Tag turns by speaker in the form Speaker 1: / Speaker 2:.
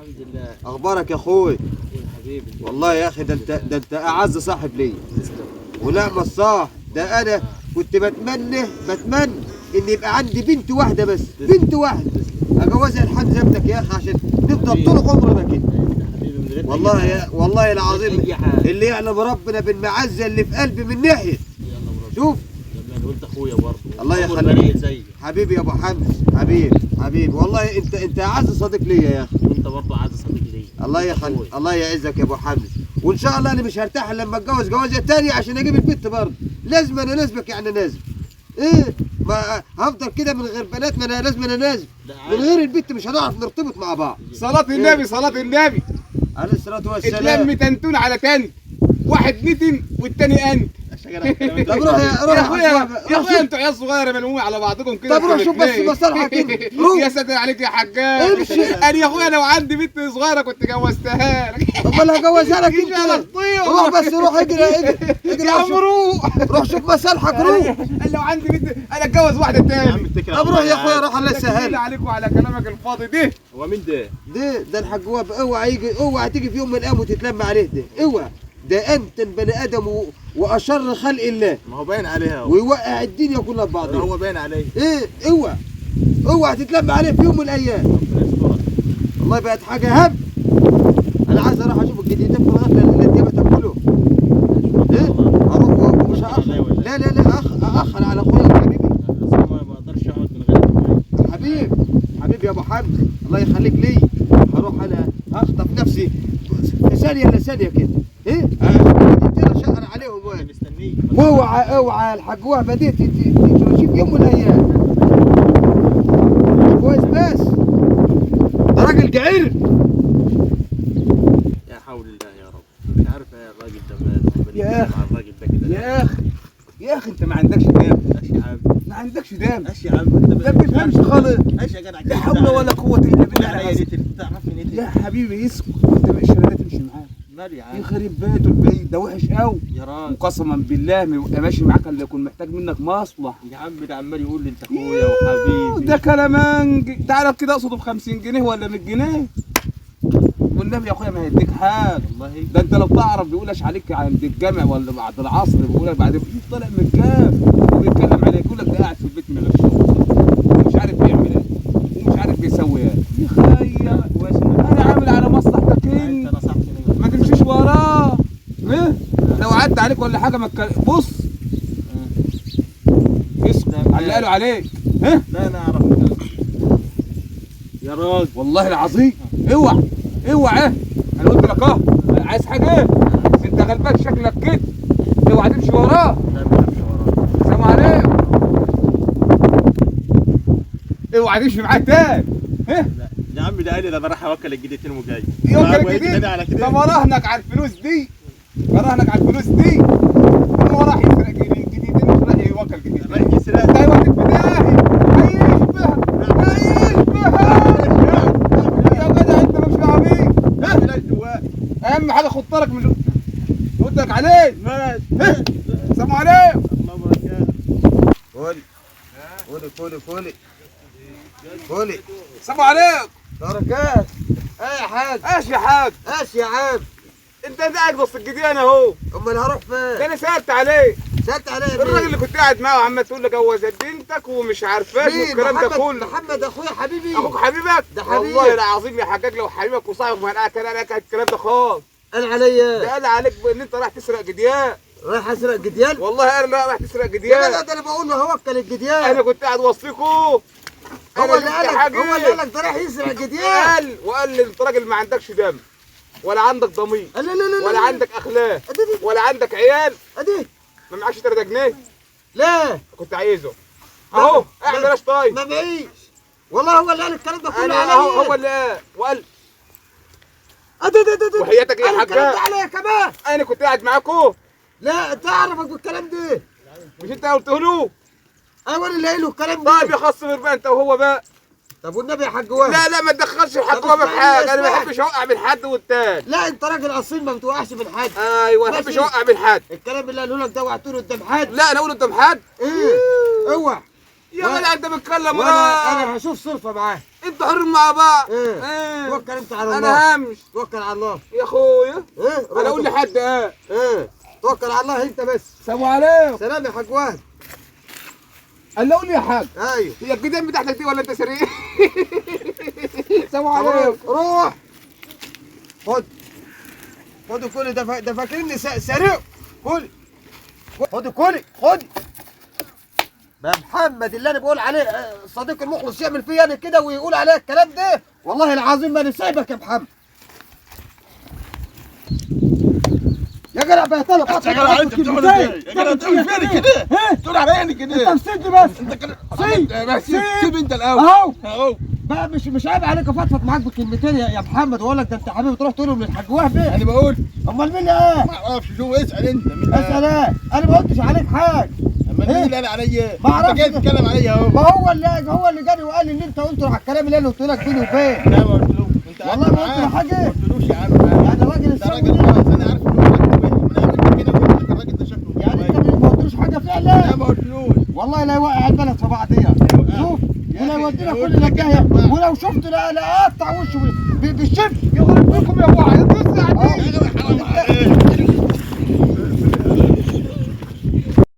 Speaker 1: الحمد لله.
Speaker 2: اخبارك يا اخوي؟
Speaker 1: يا حبيبي
Speaker 2: والله يا اخي ده انت اعز صاحب لي. ونعم الصاح. ده انا كنت بتمنى ان يبقى عندي بنت واحده بس، بنت واحده اجوزها لحد ابنك يا اخي عشان نفضل طول عمرنا كده. والله العظيم اللي يعلم ربنا بالمعزه اللي في قلبي من ناحيه. شوف
Speaker 1: وانت اخويا برضه.
Speaker 2: الله يخليك حبيبي يا ابو حمد. حبيبي والله انت اعز صديق ليا يا اخي.
Speaker 1: وانت برضه اعز صديق ليا.
Speaker 2: الله يخليك، الله يعزك يا ابو حمد. وان شاء الله انا مش هرتاح لما اتجوز جوازه تانية عشان اجيب البنت برضه. لازم انا نازبك يعني نازب. ايه ما هفضل كده من غير بنات؟ ما انا لازم انا نازب. من غير البنت مش هنعرف نرتبط مع بعض.
Speaker 3: صلاة النبي صلاة النبي
Speaker 2: عليه الصلاة والسلام.
Speaker 3: اتلم تنتون على تنت، واحد نتن والتاني انت.
Speaker 2: طب روح
Speaker 3: يا اخويا انتوا عيال صغيره ملمومه على بعضكم كده.
Speaker 2: طب روح شوف بس مصالحك كده.
Speaker 3: يا ساتر عليك يا حجاج. انا يا اخويا لو عندي بنت صغيره كنت جوزتها لك.
Speaker 2: امال هجوزها لك انت؟ روح بس روح اجري
Speaker 3: يا عم
Speaker 2: روح شوف مصالحك روح.
Speaker 3: لو عندي بنت انا اتجوز واحده تاني.
Speaker 2: طب روح يا اخويا روح الله يسهل
Speaker 3: عليك وعلى كلامك الفاضي ده.
Speaker 1: هو مين ده؟
Speaker 2: ده الحاج وهب. اوعى تيجي في يوم من الايام وتتلم عليه ده. اوعى. ده انت بني ادم واشر خلق الله.
Speaker 1: ما هو باين عليها
Speaker 2: ويوقع الدنيا كلها ببعضها.
Speaker 1: هو باين عليه.
Speaker 2: ايه اوعى تتلم عليه في يوم من الايام.
Speaker 1: ربنا يسترك.
Speaker 2: والله بقت حاجه هم. انا عايز اروح اشوف الجديدين في الغفله اللي انت بتاكله. ايه اروح ومش هاخر. لا اخر على اخويا حبيبي.
Speaker 1: ما اقدرش اقعد من غير
Speaker 2: حبيبي يا ابو حمد. الله يخليك لي. هروح انا هخطف نفسي في ثانيه الا ثانيه كده. ايه شقر عليهم.
Speaker 1: مستنيك.
Speaker 2: اوعى الحاج وهب بديت تمشي في يوم من الايام. كويس بس ده راجل جعير.
Speaker 1: يا حول الله يا رب. مش عارف ايه الراجل ده مال.
Speaker 3: يا اخي
Speaker 1: مع الراجل ده كده.
Speaker 3: يا اخي انت ما عندكش دم.
Speaker 1: ايش يا عم؟
Speaker 3: ما عندكش دم.
Speaker 1: ايش يا عم؟ انت
Speaker 3: ما بتفهمش خالص.
Speaker 1: ايش يا جدع؟
Speaker 3: لا حول ولا قوة الا بالله العظيم.
Speaker 1: تعرفني نتن.
Speaker 3: يا حبيبي اسكت، انت مش لا تمشي معاه.
Speaker 1: مالي يا عم؟
Speaker 3: يخرب بيته البيت ده وحش قوي.
Speaker 1: يا راجل
Speaker 3: وقسما بالله ما يبقى ماشي معاك الا يكون محتاج منك مصلحة.
Speaker 1: يا عم ده عمال يقول لي انت اخويا وحبيبي.
Speaker 3: ده كلامنج. تعرف كده اقصده ب 50 جنيه ولا 100 جنيه؟ والنبي يا اخويا ما هيديك حاجه.
Speaker 1: والله
Speaker 3: ده انت لو تعرف بيقولش عليك عند الجامع ولا بعد العصر، بيقولك بعد طالع من الجاف وبيتكلم عليك، يقول لك ده قاعد في البيت من غير شغل ومش عارف بيعمل ايه ومش عارف بيسوي ايه. يا خيا انا عامل على مصلحتك
Speaker 1: انت
Speaker 3: انت،
Speaker 1: نصحتني.
Speaker 3: ما تمشيش وراه. ايه لو عدى عليك ولا حاجه ما بص اسكت على اللي قالوا عليك. ها
Speaker 1: لا انا اعرف يا راجل.
Speaker 3: والله العظيم اوعى انا قلت لك عايز حاجه ايه؟ انت غلبان شكلك كده. اوعى تمشي وراه.
Speaker 1: لا ما امشي وراه.
Speaker 3: سلام عليكم. اوعى تمشي معاه تاني. ها
Speaker 1: لا يا عم ده قال لي ده انا رايح اوكل الجديدين وجاي.
Speaker 3: يوكل الجديد
Speaker 1: على كده.
Speaker 3: ده مراهنك على الفلوس دي. هو راح يسرق جديدين وراح يوكل جديد.
Speaker 1: رايح يسرق.
Speaker 3: ده يوديك في داهيه. هيشبهك يا جدع انت مش عبيط. اهم حاجه خد طارك من قلت لك عليه.
Speaker 1: ماشي.
Speaker 3: سلام عليكم.
Speaker 1: الله بركاته.
Speaker 2: فولي
Speaker 3: سلام عليكم.
Speaker 2: بركات. ايه يا حاج؟
Speaker 3: ايش يا حاج؟
Speaker 2: ايش يا عم؟
Speaker 3: انت قاعد وسط الجديان اهو.
Speaker 2: امال هروح فين؟
Speaker 3: ده انا سالت عليه.
Speaker 2: سالت عليه
Speaker 3: الراجل اللي كنت قاعد معاه وعمال تقول له جوزت بنتك ومش عارفاش والكلام ده كله.
Speaker 2: محمد اخويا حبيبي.
Speaker 3: اخوك حبيبك؟
Speaker 2: ده حبيبي.
Speaker 3: والله العظيم يا حجاج لو حبيبك وصاحبك ما انا كان عليك الكلام ده خالص.
Speaker 2: قال عليا.
Speaker 3: ده قال عليك ان انت رايح تسرق جديان.
Speaker 2: رايح اسرق جديان؟
Speaker 3: والله قال لا رايح تسرق
Speaker 2: يا
Speaker 3: جديان.
Speaker 2: جدع ده انا بقول له هوكل الجديان.
Speaker 3: انا كنت قاعد وسطكم.
Speaker 2: هو اللي قال لك ده رايح يسرق جديان.
Speaker 3: وقال لي انت راجل ما عندكش دم ولا عندك ضمير
Speaker 2: لا
Speaker 3: ولا عندك اخلاق ولا عندك عيال.
Speaker 2: ادي
Speaker 3: ما معكش 3 جنيه.
Speaker 2: لا
Speaker 3: كنت عايزه اهو قاعد بلاش طايف.
Speaker 2: ما معيش والله. هو اللي قال الكلام ده كله عليا.
Speaker 3: هو اللي قال وقال
Speaker 2: ادي
Speaker 3: وحياتك يا حاج
Speaker 2: الكلام ده عليا كمان.
Speaker 3: انا كنت قاعد معاكم.
Speaker 2: لا تعرفك بالكلام ده.
Speaker 3: مش انت قلت له؟
Speaker 2: انا اللي قايله الكلام ده.
Speaker 3: طيب يا خص بقى انت وهو بقى.
Speaker 2: طب والنبي يا حاج وهب.
Speaker 3: لا ما تدخلش الحاج وهب في حاجه. انا ما بحبش اوقع من حد والتاني.
Speaker 2: لا انت راجل اصيل ما بتوقعش من حد.
Speaker 3: ايوه ما بحبش اوقع من حد.
Speaker 2: الكلام اللي قاله لك ده وقعته له قدام حد.
Speaker 3: لا انا اقول قدام حد.
Speaker 2: ايه اوعى
Speaker 3: يا جدع انت بتكلم
Speaker 2: انا هشوف صرفه معاه.
Speaker 3: انتوا حرين مع بعض.
Speaker 2: ايه توكل انت على الله.
Speaker 3: انا همش
Speaker 2: توكل على الله
Speaker 3: يا اخويا.
Speaker 2: ايه
Speaker 3: انا اقول لحد
Speaker 2: توكل على الله انت بس.
Speaker 3: سلام عليكم.
Speaker 2: سلام يا حاج وهب.
Speaker 3: قال قول لي يا حاج.
Speaker 2: ايوه
Speaker 3: هي الجدام بتاعتك دي ولا انت سريع؟ سلام عليكم.
Speaker 2: روح خد كل ده فاكرني سريع. كل خد يا محمد اللي انا بقول عليه صديق المخلص يعمل فيا انا كده ويقول عليا الكلام ده، والله العظيم ما انا سايبك يا محمد. يا جدع بقى طلب
Speaker 1: يا جدع انت بتعمل ايه؟ يا جدع بتعمل فيني كده؟ بتقول عليا كده؟
Speaker 2: انت مسكني بس.
Speaker 1: انت كده سيب انت الاول
Speaker 2: اهو بقى مش عيب عليك افضفض معاك بكلمتين يا محمد واقول لك ده انت حبيبي تروح تقول من الحاج وهب ايه؟
Speaker 1: انا بقول
Speaker 2: امال مين ايه؟
Speaker 1: ما اعرفش شو اسال انت مين
Speaker 2: اسال ايه؟ انا ما قلتش عليك حاجه.
Speaker 1: اما مين اللي قال عليا؟
Speaker 2: ما اعرفش
Speaker 1: انت جاي تتكلم عليا اهو.
Speaker 2: ما هو اللي جاني وقال لي ان انت قلت على الكلام اللي انا قلت لك بيني وبين.
Speaker 1: لا ما قلتلوش انت
Speaker 2: والله ما قلت له حاجه.
Speaker 1: ما قلتلوش يا عم.
Speaker 2: يعني راجل
Speaker 1: انت
Speaker 2: السوي
Speaker 1: راجل
Speaker 2: ده.
Speaker 1: خلاص انا عارف ان هو راجل كويس. من قبل كده قلت لك الراجل ده شكله
Speaker 2: يعني
Speaker 1: كويس.
Speaker 2: انت ما قلتلوش حاجه فعلا.
Speaker 1: لا ما قلتلوش.
Speaker 2: والله لا يوقع البلد في بعضيها. شوف ولا يودينا كل النجايه ولو شفت لا اقطع وشه بالشبش يخرب بيكم يا ابو